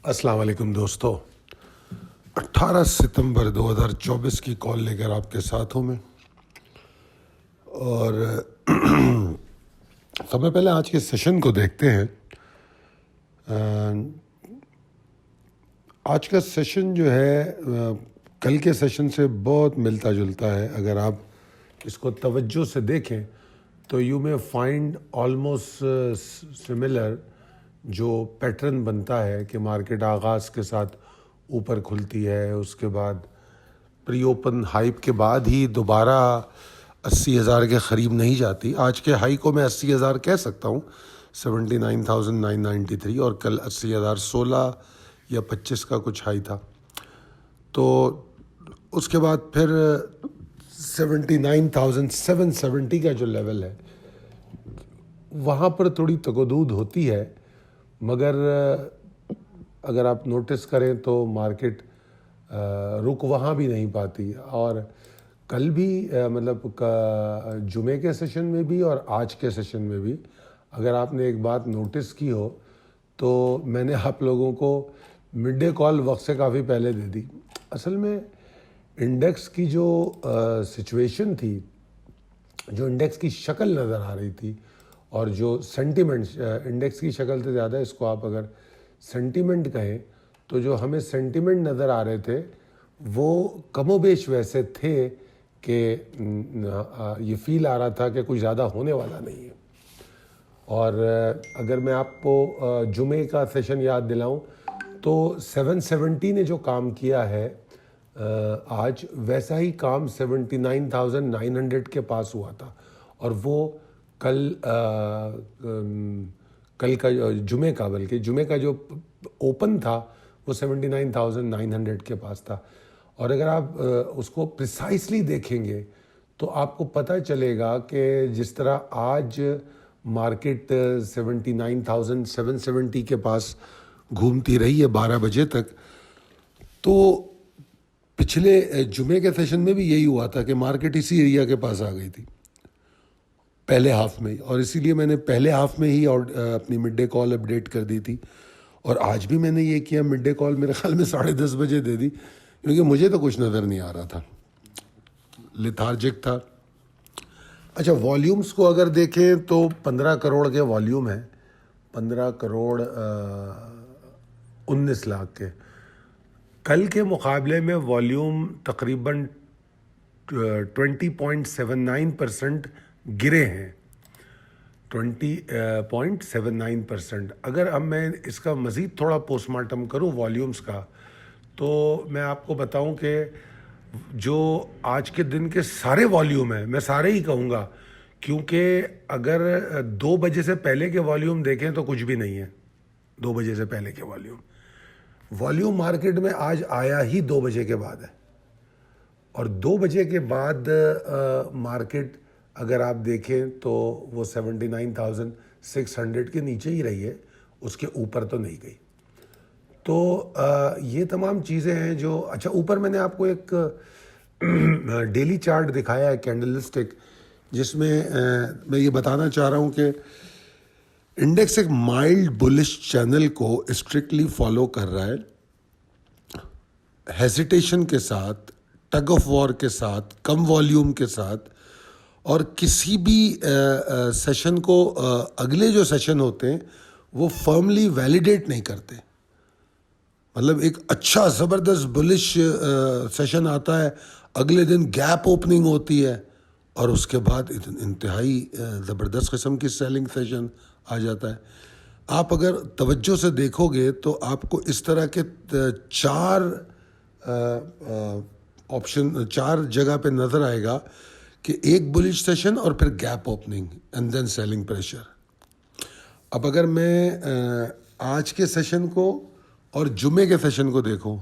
السلام علیکم دوستو، 18 ستمبر 2024 کی کال لے کر آپ کے ساتھ ہوں میں. اور سب سے پہلے آج کے سیشن کو دیکھتے ہیں. آج کا سیشن جو ہے کل کے سیشن سے بہت ملتا جلتا ہے. اگر آپ اس کو توجہ سے دیکھیں تو یو میں فائنڈ آلموسٹ سملر جو پیٹرن بنتا ہے کہ مارکیٹ آغاز کے ساتھ اوپر کھلتی ہے، اس کے بعد پری اوپن ہائپ کے بعد ہی دوبارہ 80,000 کے قریب نہیں جاتی. آج کے ہائی کو میں 80,000 کہہ سکتا ہوں، 79,993، اور کل 80,016 یا 25 کا کچھ ہائی تھا. تو اس کے بعد پھر 79,770 کا جو لیول ہے وہاں پر تھوڑی تگودود ہوتی ہے، مگر اگر آپ نوٹس کریں تو مارکیٹ رک وہاں بھی نہیں پاتی. اور کل بھی مطلب جمعے کے سیشن میں بھی اور آج کے سیشن میں بھی اگر آپ نے ایک بات نوٹس کی ہو تو میں نے آپ لوگوں کو مڈ ڈے کال وقت سے کافی پہلے دے دی. اصل میں انڈیکس کی جو سچویشن تھی، جو انڈیکس کی شکل نظر آ رہی تھی، اور جو سینٹیمنٹ، انڈیکس کی شکل سے زیادہ اس کو آپ اگر سینٹیمنٹ کہیں تو جو ہمیں سینٹیمنٹ نظر آ رہے تھے وہ کم و بیش ویسے تھے کہ یہ فیل آ رہا تھا کہ کچھ زیادہ ہونے والا نہیں ہے. اور اگر میں آپ کو جمعے کا سیشن یاد دلاؤں تو 770 نے جو کام کیا ہے آج، ویسا ہی کام 79,900 کے پاس ہوا تھا. اور وہ کل کا جمعے کا، بلکہ جمعے کا جو اوپن تھا وہ 79,900 کے پاس تھا. اور اگر آپ اس کو پریسائسلی دیکھیں گے تو آپ کو پتہ چلے گا کہ جس طرح آج مارکیٹ 79,770 کے پاس گھومتی رہی ہے 12 بجے تک، تو پچھلے جمعے کے سیشن میں بھی یہی ہوا تھا کہ مارکیٹ اسی ایریا کے پاس آ گئی تھی پہلے ہاف میں. اور اسی لیے میں نے پہلے ہاف میں ہی اپنی مڈ ڈے کال اپڈیٹ کر دی تھی. اور آج بھی میں نے یہ کیا، مڈ ڈے کال میرے خیال میں 10:30 بجے دے دی، کیونکہ مجھے تو کچھ نظر نہیں آ رہا تھا، لیتھارجک تھا. اچھا، والیومز کو اگر دیکھیں تو 15 کروڑ کے والیوم ہیں، 15 کروڑ 19 لاکھ کے. کل کے مقابلے میں والیوم تقریباً 20.79% گرے ہیں، 20.79%. اگر اب میں اس کا مزید تھوڑا پوسٹ مارٹم کروں والیومز کا تو میں آپ کو بتاؤں کہ جو آج کے دن کے سارے والیوم ہیں، میں سارے ہی کہوں گا، کیونکہ اگر 2 بجے سے پہلے کے والیوم دیکھیں تو کچھ بھی نہیں ہے. 2 بجے سے پہلے کے والیوم مارکیٹ میں آج آیا ہی 2 بجے کے بعد ہے. اور 2 بجے کے بعد مارکیٹ اگر آپ دیکھیں تو وہ 79,600 کے نیچے ہی رہی ہے، اس کے اوپر تو نہیں گئی. تو یہ تمام چیزیں ہیں جو اچھا. اوپر میں نے آپ کو ایک ڈیلی چارٹ دکھایا ہے، کینڈل اسٹک، جس میں میں یہ بتانا چاہ رہا ہوں کہ انڈیکس ایک مائلڈ بلش چینل کو اسٹرکٹلی فالو کر رہا ہے، ہیزیٹیشن کے ساتھ، ٹگ آف وار کے ساتھ، کم والیوم کے ساتھ. اور کسی بھی سیشن کو اگلے جو سیشن ہوتے ہیں وہ فرملی ویلیڈیٹ نہیں کرتے. مطلب ایک اچھا زبردست بلش سیشن آتا ہے، اگلے دن گیپ اوپننگ ہوتی ہے، اور اس کے بعد انتہائی زبردست قسم کی سیلنگ سیشن آ جاتا ہے. آپ اگر توجہ سے دیکھو گے تو آپ کو اس طرح کے 4 آپشن 4 جگہ پہ نظر آئے گا کہ ایک بلش سیشن اور پھر gap opening and then selling pressure. اب اگر میں آج کے سیشن کو اور جمعے کے سیشن کو دیکھوں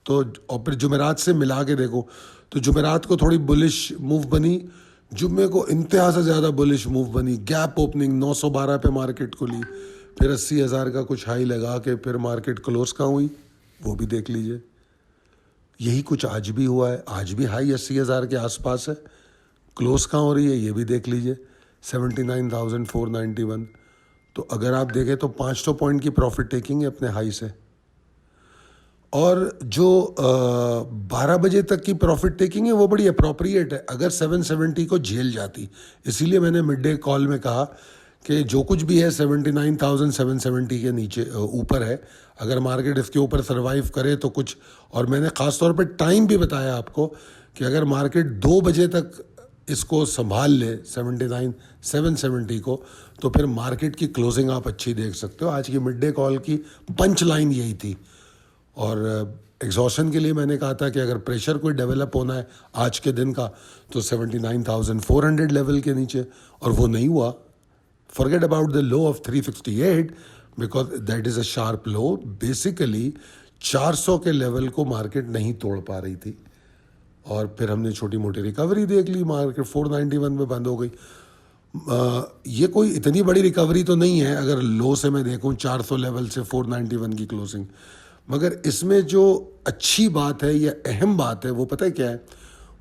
تو، اور پھر جمعرات سے ملا کے دیکھوں تو جمعرات کو تھوڑی بلش موو بنی، جمعے کو انتہا سے زیادہ بلش موو بنی، گیپ اوپننگ 912 پہ مارکیٹ کھلی، پھر 80,000 کا کچھ ہائی لگا کے پھر مارکیٹ کلوز کہاں ہوئی وہ بھی دیکھ لیجئے. یہی کچھ آج بھی ہوا ہے، آج بھی ہائی 80,000 کے آس پاس ہے، کلوز کہاں ہو رہی ہے یہ بھی دیکھ لیجئے، 79,491. تو اگر آپ دیکھیں تو 500 پوائنٹ کی پروفٹ ٹیکنگ ہے اپنے ہائی سے. اور جو 12 بجے تک کی پروفٹ ٹیکنگ ہے وہ بڑی اپروپریٹ ہے اگر 770 کو جھیل جاتی. اسی لیے میں نے مڈ ڈے کال میں کہا کہ جو کچھ بھی ہے 79,770 کے نیچے اوپر ہے, اگر مارکیٹ اس کے اوپر سروائیو کرے تو کچھ, اور میں نے خاص طور پہ ٹائم بھی بتایا آپ کو کہ اگر مارکیٹ 2 بجے تک اس کو سنبھال لے 79,770 کو, تو پھر مارکیٹ کی کلوزنگ آپ اچھی دیکھ سکتے ہو. آج کی مڈ ڈے کال کی پنچ لائن یہی تھی. اور ایگزاشن کے لیے میں نے کہا تھا کہ اگر پریشر کوئی ڈیولپ ہونا ہے آج کے دن کا تو 79,400 لیول کے نیچے, اور وہ نہیں ہوا. forget about the low of 368 because that is a sharp low. Basically 400 کے لیول کو مارکیٹ نہیں توڑ پا رہی تھی, اور پھر ہم نے چھوٹی موٹی ریکوری دیکھ لی, مارکیٹ 491 میں بند ہو گئی. یہ کوئی اتنی بڑی ریکوری تو نہیں ہے اگر لو سے میں دیکھوں 400 لیول سے 491 کی کلوزنگ, مگر اس میں جو اچھی بات ہے یا اہم بات ہے وہ پتہ ہے کیا ہے,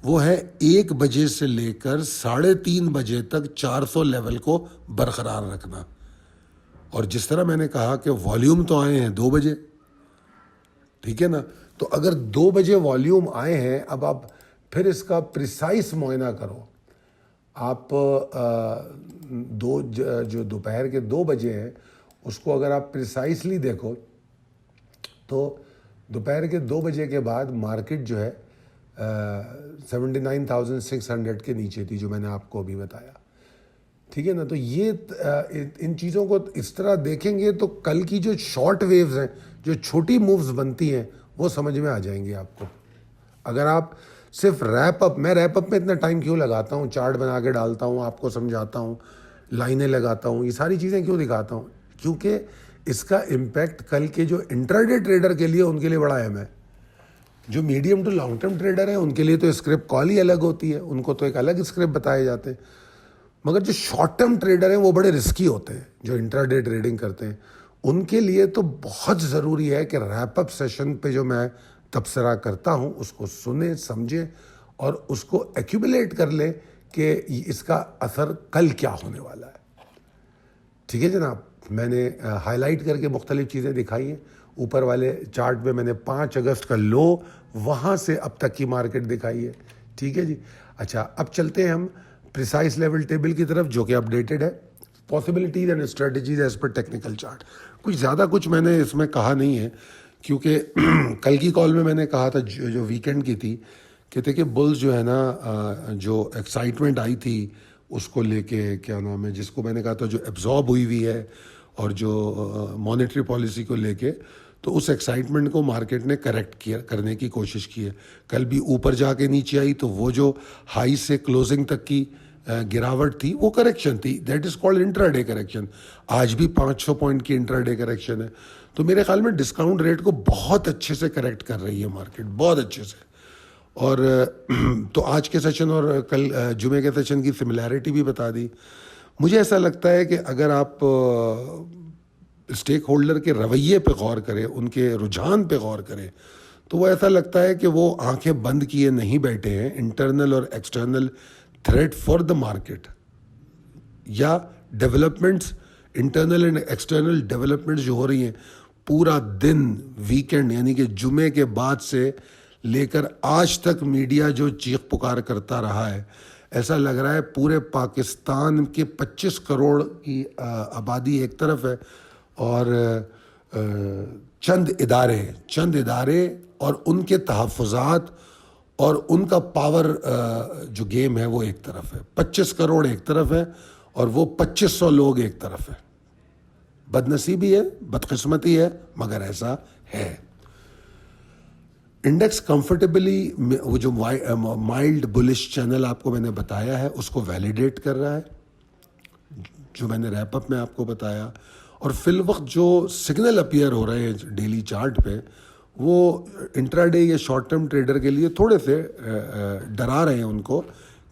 وہ ہے 1 بجے سے لے کر 3:30 بجے تک 400 لیول کو برقرار رکھنا. اور جس طرح میں نے کہا کہ والیوم تو آئے ہیں 2 بجے, ٹھیک ہے نا, تو اگر 2 بجے والیوم آئے ہیں, اب آپ پھر اس کا پریسائز معائنہ کرو. آپ جو دوپہر کے 2 بجے ہیں اس کو اگر آپ پریسائزلی دیکھو تو دوپہر کے 2 بجے کے بعد مارکیٹ جو ہے 79,600 کے نیچے تھی, جو میں نے آپ کو ابھی بتایا, ٹھیک ہے نا. تو یہ ان چیزوں کو اس طرح دیکھیں گے تو کل کی جو شارٹ ویوز ہیں, جو چھوٹی مووز بنتی ہیں, وہ سمجھ میں آ جائیں گی آپ کو. اگر آپ صرف ریپ اپ, میں ریپ اپ میں اتنا ٹائم کیوں لگاتا ہوں, چارٹ بنا کے ڈالتا ہوں, آپ کو سمجھاتا ہوں, لائنیں لگاتا ہوں, یہ ساری چیزیں کیوں دکھاتا ہوں, کیونکہ اس کا امپیکٹ کل کے جو انٹراڈے ٹریڈر کے لیے ان کے لیے بڑا اہم ہے. جو medium to long term trader ہیں ان کے لیے تو اسکرپٹ کال ہی الگ ہوتی ہے, ان کو تو ایک الگ اسکرپٹ بتائے جاتے ہیں. مگر جو شارٹ ٹرم ٹریڈر ہیں وہ بڑے رسکی ہوتے ہیں, جو انٹراڈے ٹریڈنگ کرتے ہیں, ان کے لیے تو بہت ضروری ہے کہ ریپ اپ سیشن پہ جو میں تبصرہ کرتا ہوں اس کو سنیں, سمجھیں اور اس کو ایکیومولیٹ کر لیں کہ اس کا اثر کل کیا ہونے والا ہے. ٹھیک ہے جناب, میں نے ہائی لائٹ کر کے مختلف چیزیں دکھائی ہیں. اوپر والے چارٹ میں نے 5 اگست کا لو, وہاں سے اب تک کی مارکیٹ دکھائی ہے. ٹھیک ہے جی. اچھا, اب چلتے ہیں ہم پریسائز لیول ٹیبل کی طرف, جو کہ اپڈیٹڈ ہے. Possibilities and strategies as per technical chart. کچھ میں نے اس میں کہا نہیں ہے, کیونکہ کل کی کال میں نے کہا تھا جو ویکینڈ کی تھی, کہ دیکھیں بلز جو ہے نا, جو ایکسائٹمنٹ آئی تھی اس کو لے کے, کیا نام ہے, جس کو میں نے کہا تھا جو ایبزارب ہوئی ہوئی ہے, اور جو مانیٹری پالیسی کو لے کے, تو اس ایکسائٹمنٹ کو مارکیٹ نے کریکٹ کرنے کی کوشش کی ہے. کل بھی اوپر جا کے نیچے آئی, تو وہ جو ہائی سے کلوزنگ تک کی گراوٹ تھی وہ کریکشن تھی, that is called intra day correction. آج بھی 500 پوائنٹ کی انٹرا ڈے کریکشن ہے. تو میرے خیال میں ڈسکاؤنٹ ریٹ کو بہت اچھے سے کریکٹ کر رہی ہے مارکیٹ, بہت اچھے سے. اور تو آج کے سیشن اور کل جمعے کے سیشن کی سملیرٹی بھی بتا دی. مجھے ایسا لگتا ہے کہ اگر آپ اسٹیک ہولڈر کے رویے پہ غور کریں, ان کے رجحان پہ غور کریں, تو وہ ایسا لگتا ہے کہ وہ آنکھیں بند کیے نہیں بیٹھے ہیں. انٹرنل اور external threat for the market یا developments, internal and external developments جو ہو رہی ہیں پورا دن ویکینڈ, یعنی کہ جمعے کے بعد سے لے کر آج تک میڈیا جو چیخ پکار کرتا رہا ہے, ایسا لگ رہا ہے پورے پاکستان کے 25 کروڑ کی آبادی ایک طرف ہے, اور چند ادارے اور ان کے تحفظات اور ان کا پاور جو گیم ہے وہ ایک طرف ہے. 25 کروڑ ایک طرف ہے اور وہ 2500 لوگ ایک طرف ہے. بدنصیبی ہے, بدقسمتی ہے, مگر ایسا ہے. انڈیکس کمفرٹیبلی, وہ جو مائلڈ بلش چینل آپ کو میں نے بتایا ہے اس کو ویلیڈیٹ کر رہا ہے, جو میں نے ریپ اپ میں آپ کو بتایا. اور فی الوقت جو سگنل اپیئر ہو رہے ہیں ڈیلی چارٹ پہ, وہ انٹرا ڈے یا شارٹ ٹرم ٹریڈر کے لیے تھوڑے سے ڈرا رہے ہیں ان کو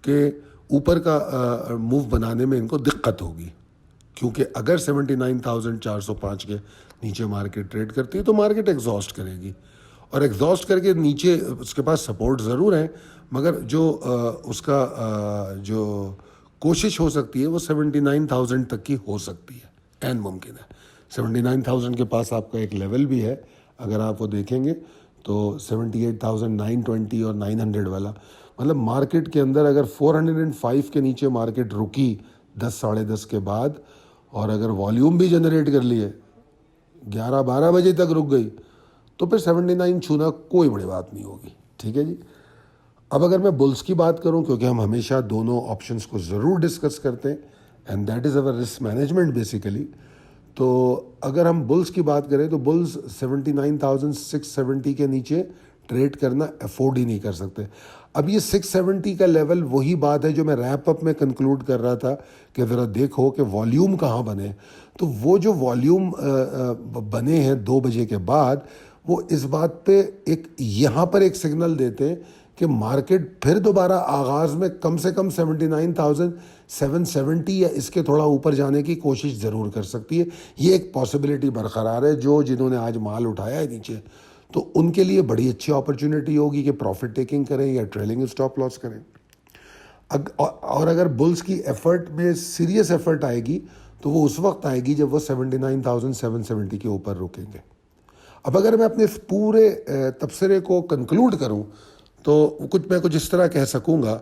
کہ اوپر کا موو بنانے میں ان کو دقت ہوگی, کیونکہ اگر 79,405 کے نیچے مارکیٹ ٹریڈ کرتی ہے تو مارکیٹ ایگزاسٹ کرے گی, اور ایگزاسٹ کر کے نیچے اس کے پاس سپورٹ ضرور ہیں, مگر جو اس کا جو کوشش ہو سکتی ہے وہ 79,000 تک کی ہو سکتی ہے, این ممکن ہے. 79,000 کے پاس آپ کا ایک لیول بھی ہے, اگر آپ وہ دیکھیں گے تو 78,920 اور 900 والا، مطلب مارکیٹ کے اندر اگر 405 کے نیچے مارکیٹ رکی 10 ساڑھے 10 کے بعد، اور اگر والیوم بھی جنریٹ کر لیے 11-12 بجے تک رک گئی، تو پھر 79 چھونا کوئی بڑی بات نہیں ہوگی. ٹھیک ہے جی. اب اگر میں بلز کی بات کروں، کیونکہ ہم ہمیشہ دونوں آپشنس کو ضرور ڈسکس کرتے ہیں and that is over risk management basically, تو اگر ہم بلز کی بات کریں تو بلز 79,670 کے نیچے ٹریڈ کرنا افورڈ ہی نہیں کر سکتے. اب یہ 670 کا لیول وہی بات ہے جو میں ریپ اپ میں کنکلوڈ کر رہا تھا کہ ذرا دیکھو کہ والیوم کہاں بنے. تو وہ جو والیوم بنے ہیں 2 بجے کے بعد، وہ اس بات پہ یہاں پر ایک سگنل دیتے ہیں کہ مارکیٹ پھر دوبارہ آغاز میں کم سے کم 79,770 یا اس کے تھوڑا اوپر جانے کی کوشش ضرور کر سکتی ہے. یہ ایک پاسبلٹی برقرار ہے. جنہوں نے آج مال اٹھایا ہے نیچے، تو ان کے لیے بڑی اچھی اپرچونٹی ہوگی کہ پروفٹ ٹیکنگ کریں یا ٹریلنگ اسٹاپ لاس کریں. اور اگر بلز کی ایفرٹ میں سیریس ایفرٹ آئے گی تو وہ اس وقت آئے گی جب وہ 79,770 کے اوپر رکیں گے. اب اگر میں اپنے اس پورے تبصرے کو کنکلوڈ کروں تو میں کچھ اس طرح کہہ سکوں گا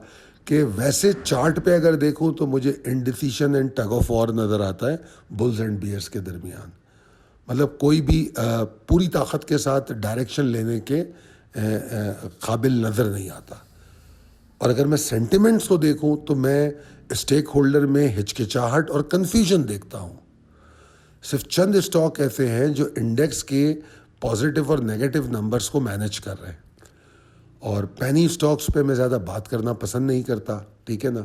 کہ ویسے چارٹ پہ اگر دیکھوں تو مجھے انڈیسیشن اینڈ ٹگ آف وار نظر آتا ہے بلز اینڈ بیئرس کے درمیان. مطلب کوئی بھی پوری طاقت کے ساتھ ڈائریکشن لینے کے قابل نظر نہیں آتا. اور اگر میں سینٹیمنٹس کو دیکھوں تو میں اسٹیک ہولڈر میں ہچکچاہٹ اور کنفیوژن دیکھتا ہوں. صرف چند اسٹاک ایسے ہیں جو انڈیکس کے پازیٹیو اور نیگیٹو نمبرز کو مینیج کر رہے ہیں، اور پینی اسٹاکس پہ میں زیادہ بات کرنا پسند نہیں کرتا. ٹھیک ہے نا.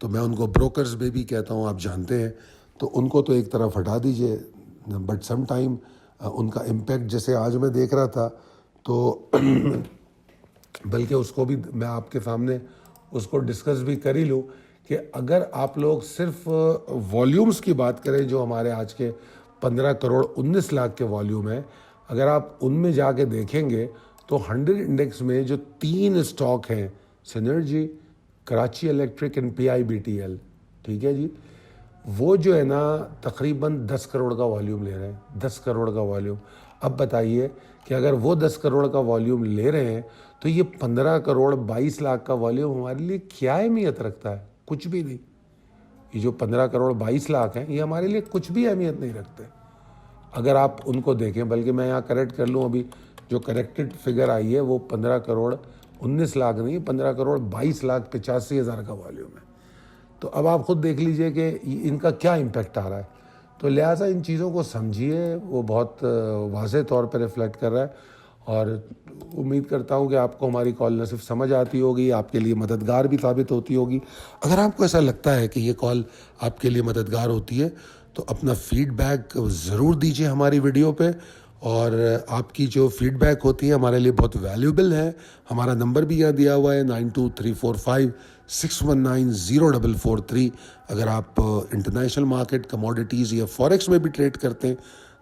تو میں ان کو بروکرز میں بھی کہتا ہوں، آپ جانتے ہیں، تو ان کو تو ایک طرف ہٹا دیجئے. بٹ سم ٹائم ان کا امپیکٹ جیسے آج میں دیکھ رہا تھا، تو بلکہ اس کو بھی میں آپ کے سامنے اس کو ڈسکس بھی کر ہی لوں کہ اگر آپ لوگ صرف والیومز کی بات کریں جو ہمارے آج کے 15 کروڑ 19 لاکھ کے والیوم ہیں، اگر آپ ان میں جا کے دیکھیں گے تو 100 انڈیکس میں جو 3 اسٹاک ہیں، synergy, Karachi electric and PIBTL، ٹھیک ہے جی، وہ جو ہے نا تقریباً 10 کروڑ کا والیوم لے رہے ہیں. 10 کروڑ کا والیوم. اب بتائیے کہ اگر وہ 10 کروڑ کا والیوم لے رہے ہیں تو یہ 15 کروڑ 22 لاکھ کا والیوم ہمارے لیے کیا اہمیت رکھتا ہے؟ کچھ بھی نہیں. یہ جو 15 کروڑ 22 لاکھ ہیں یہ ہمارے لیے کچھ بھی اہمیت نہیں رکھتے اگر آپ ان کو دیکھیں. بلکہ میں یہاں کریکٹ کر لوں، ابھی جو کریکٹڈ فگر آئی ہے وہ 15 کروڑ 19 لاکھ نہیں، 15 کروڑ 22 لاکھ 85 ہزار کا والیوم ہے. تو اب آپ خود دیکھ لیجئے کہ ان کا کیا امپیکٹ آ رہا ہے. تو لہٰذا ان چیزوں کو سمجھیے، وہ بہت واضح طور پہ ریفلیکٹ کر رہا ہے. اور امید کرتا ہوں کہ آپ کو ہماری کال نہ صرف سمجھ آتی ہوگی، آپ کے لیے مددگار بھی ثابت ہوتی ہوگی. اگر آپ کو ایسا لگتا ہے کہ یہ کال آپ کے لیے مددگار ہوتی ہے تو اپنا فیڈ بیک ضرور دیجیے ہماری ویڈیو پہ. اور آپ کی جو فیڈ بیک ہوتی ہے ہمارے لیے بہت ویلیوبل ہے. ہمارا نمبر بھی یہاں دیا ہوا ہے 923456190443. اگر آپ انٹرنیشنل مارکیٹ، کموڈیٹیز یا فوریکس میں بھی ٹریڈ کرتے ہیں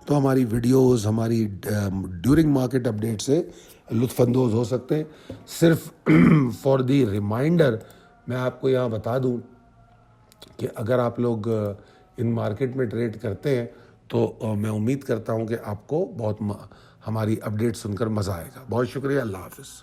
تو ہماری ویڈیوز، ہماری ڈیورنگ مارکیٹ اپڈیٹ سے لطف اندوز ہو سکتے ہیں. صرف فار دی ریمائنڈر میں آپ کو یہاں بتا دوں کہ اگر آپ لوگ ان مارکیٹ میں ٹریڈ کرتے ہیں تو میں امید کرتا ہوں کہ آپ کو بہت ہماری اپڈیٹ سن کر مزہ آئے گا. بہت شکریہ. اللہ حافظ.